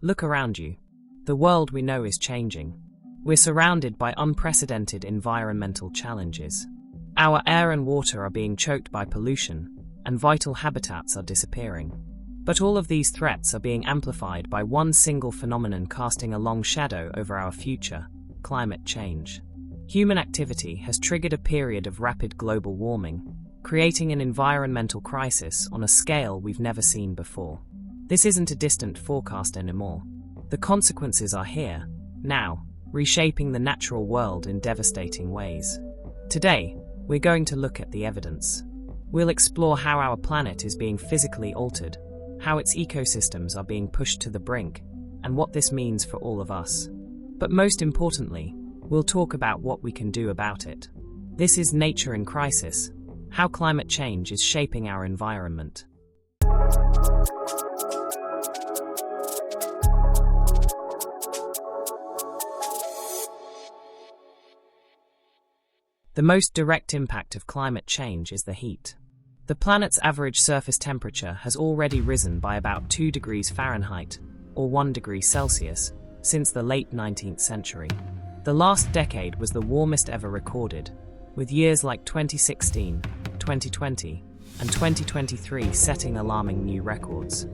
Look around you. The world we know is changing. We're surrounded by unprecedented environmental challenges. Our air and water are being choked by pollution, and vital habitats are disappearing. But all of these threats are being amplified by one single phenomenon casting a long shadow over our future: climate change. Human activity has triggered a period of rapid global warming, creating an environmental crisis on a scale we've never seen before. This isn't a distant forecast anymore. The consequences are here, now, reshaping the natural world in devastating ways. Today, we're going to look at the evidence. We'll explore how our planet is being physically altered, how its ecosystems are being pushed to the brink, and what this means for all of us. But most importantly, we'll talk about what we can do about it. This is Nature in Crisis: how climate change is shaping our environment. The most direct impact of climate change is the heat. The planet's average surface temperature has already risen by about 2 degrees Fahrenheit, or 1 degree Celsius, since the late 19th century. The last decade was the warmest ever recorded, with years like 2016, 2020, and 2023 setting alarming new records.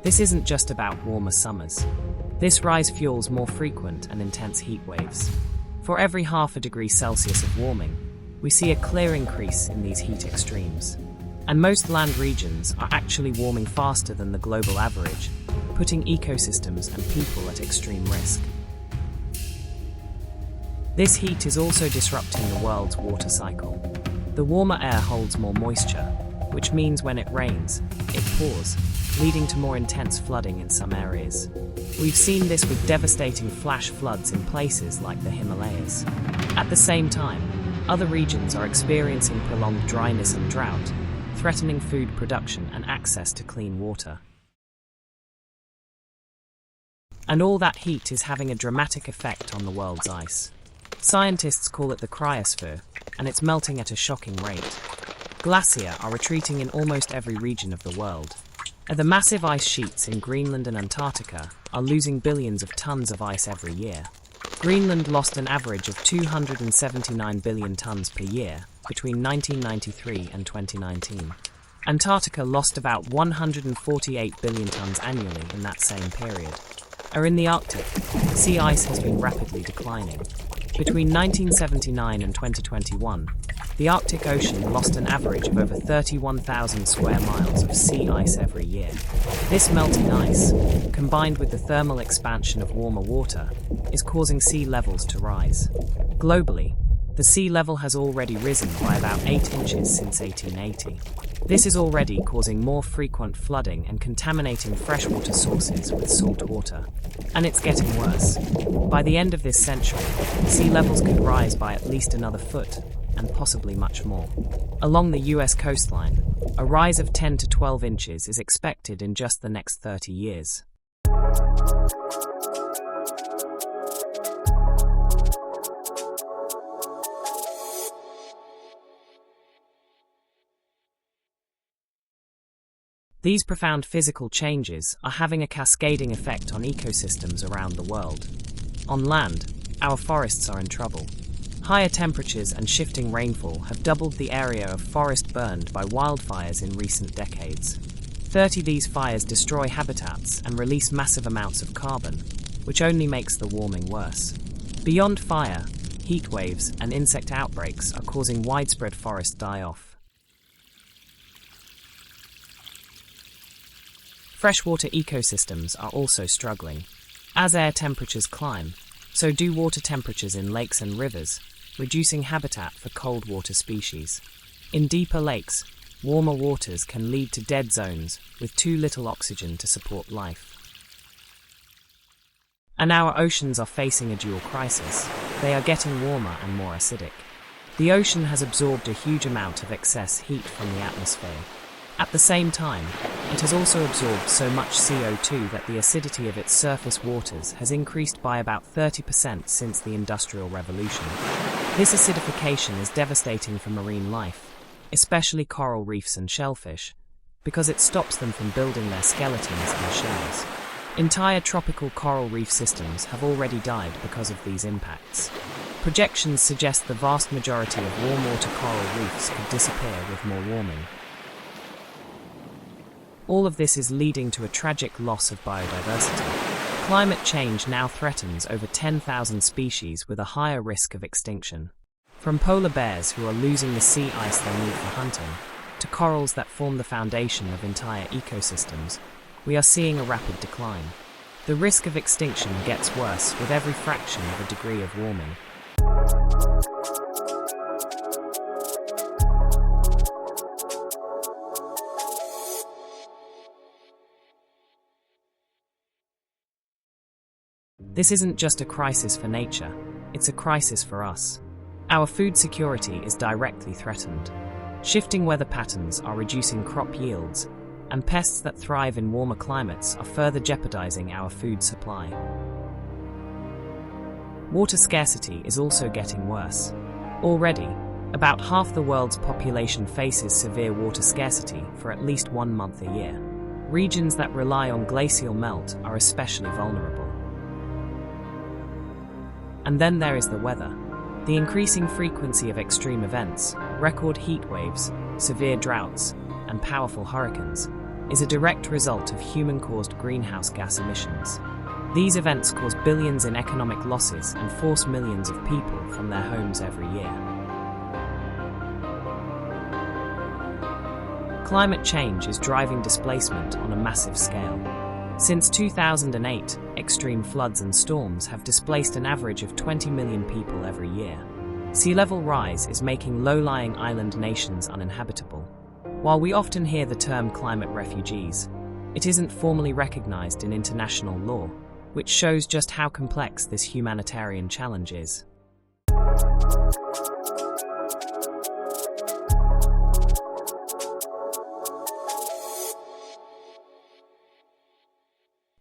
This isn't just about warmer summers. This rise fuels more frequent and intense heat waves. For every half a degree Celsius of warming, we see a clear increase in these heat extremes. And most land regions are actually warming faster than the global average, putting ecosystems and people at extreme risk. This heat is also disrupting the world's water cycle. The warmer air holds more moisture, which means when it rains, it pours, leading to more intense flooding in some areas. We've seen this with devastating flash floods in places like the Himalayas. At the same time, other regions are experiencing prolonged dryness and drought, threatening food production and access to clean water. And all that heat is having a dramatic effect on the world's ice. Scientists call it the cryosphere, and it's melting at a shocking rate. Glaciers are retreating in almost every region of the world. The massive ice sheets in Greenland and Antarctica are losing billions of tons of ice every year. Greenland lost an average of 279 billion tons per year between 1993 and 2019. Antarctica lost about 148 billion tons annually in that same period. In the Arctic, sea ice has been rapidly declining. Between 1979 and 2021, the Arctic Ocean lost an average of over 31,000 square miles of sea ice every year. This melting ice, combined with the thermal expansion of warmer water, is causing sea levels to rise. Globally, the sea level has already risen by about 8 inches since 1880. This is already causing more frequent flooding and contaminating freshwater sources with salt water. And it's getting worse. By the end of this century, sea levels could rise by at least another foot, and possibly much more. Along the US coastline, a rise of 10 to 12 inches is expected in just the next 30 years. These profound physical changes are having a cascading effect on ecosystems around the world. On land, our forests are in trouble. Higher temperatures and shifting rainfall have doubled the area of forest burned by wildfires in recent decades. 30 of these fires destroy habitats and release massive amounts of carbon, which only makes the warming worse. Beyond fire, heat waves and insect outbreaks are causing widespread forest die-off. Freshwater ecosystems are also struggling. As air temperatures climb, so do water temperatures in lakes and rivers, reducing habitat for cold water species. In deeper lakes, warmer waters can lead to dead zones with too little oxygen to support life. And our oceans are facing a dual crisis. They are getting warmer and more acidic. The ocean has absorbed a huge amount of excess heat from the atmosphere. At the same time, it has also absorbed so much CO2 that the acidity of its surface waters has increased by about 30% since the Industrial Revolution. This acidification is devastating for marine life, especially coral reefs and shellfish, because it stops them from building their skeletons and shells. Entire tropical coral reef systems have already died because of these impacts. Projections suggest the vast majority of warm water coral reefs could disappear with more warming. All of this is leading to a tragic loss of biodiversity. Climate change now threatens over 10,000 species with a higher risk of extinction. From polar bears who are losing the sea ice they need for hunting, to corals that form the foundation of entire ecosystems, we are seeing a rapid decline. The risk of extinction gets worse with every fraction of a degree of warming. This isn't just a crisis for nature, it's a crisis for us. Our food security is directly threatened. Shifting weather patterns are reducing crop yields, and pests that thrive in warmer climates are further jeopardizing our food supply. Water scarcity is also getting worse. Already, about half the world's population faces severe water scarcity for at least 1 month a year. Regions that rely on glacial melt are especially vulnerable. And then there is the weather. The increasing frequency of extreme events, record heat waves, severe droughts, and powerful hurricanes, is a direct result of human-caused greenhouse gas emissions. These events cause billions in economic losses and force millions of people from their homes every year. Climate change is driving displacement on a massive scale. Since 2008, extreme floods and storms have displaced an average of 20 million people every year. Sea level rise is making low-lying island nations uninhabitable. While we often hear the term climate refugees, it isn't formally recognized in international law, which shows just how complex this humanitarian challenge is.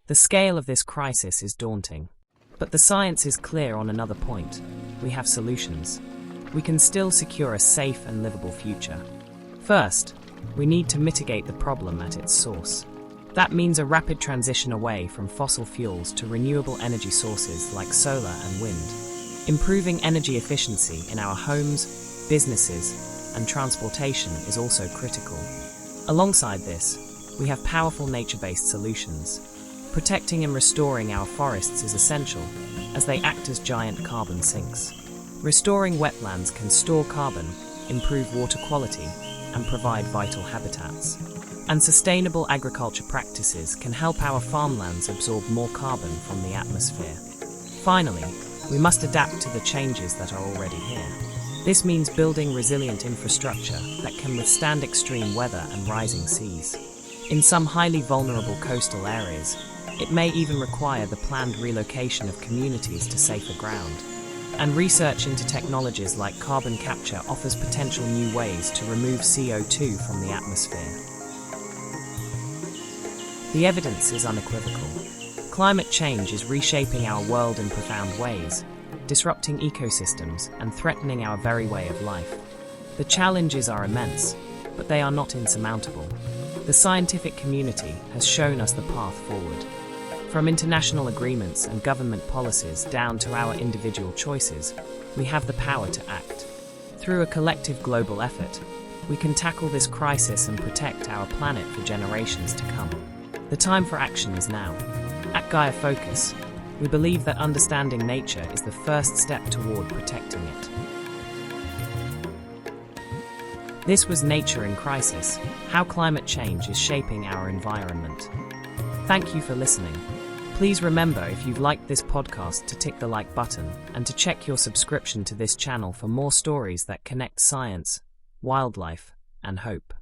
The scale of this crisis is daunting, but the science is clear on another point. We have solutions. We can still secure a safe and livable future. First, we need to mitigate the problem at its source. That means a rapid transition away from fossil fuels to renewable energy sources like solar and wind. Improving energy efficiency in our homes, businesses, and transportation is also critical. Alongside this, we have powerful nature-based solutions. Protecting and restoring our forests is essential, as they act as giant carbon sinks. Restoring wetlands can store carbon, improve water quality, and provide vital habitats. And sustainable agriculture practices can help our farmlands absorb more carbon from the atmosphere. Finally, we must adapt to the changes that are already here. This means building resilient infrastructure that can withstand extreme weather and rising seas. In some highly vulnerable coastal areas, it may even require the planned relocation of communities to safer ground. And research into technologies like carbon capture offers potential new ways to remove CO2 from the atmosphere. The evidence is unequivocal. Climate change is reshaping our world in profound ways, disrupting ecosystems and threatening our very way of life. The challenges are immense, but they are not insurmountable. The scientific community has shown us the path forward. From international agreements and government policies down to our individual choices, we have the power to act. Through a collective global effort, we can tackle this crisis and protect our planet for generations to come. The time for action is now. At Gaia Focus, we believe that understanding nature is the first step toward protecting it. This was Nature in Crisis, how climate change is shaping our environment. Thank you for listening. Please remember, if you've liked this podcast, to tick the like button and to check your subscription to this channel for more stories that connect science, wildlife, and hope.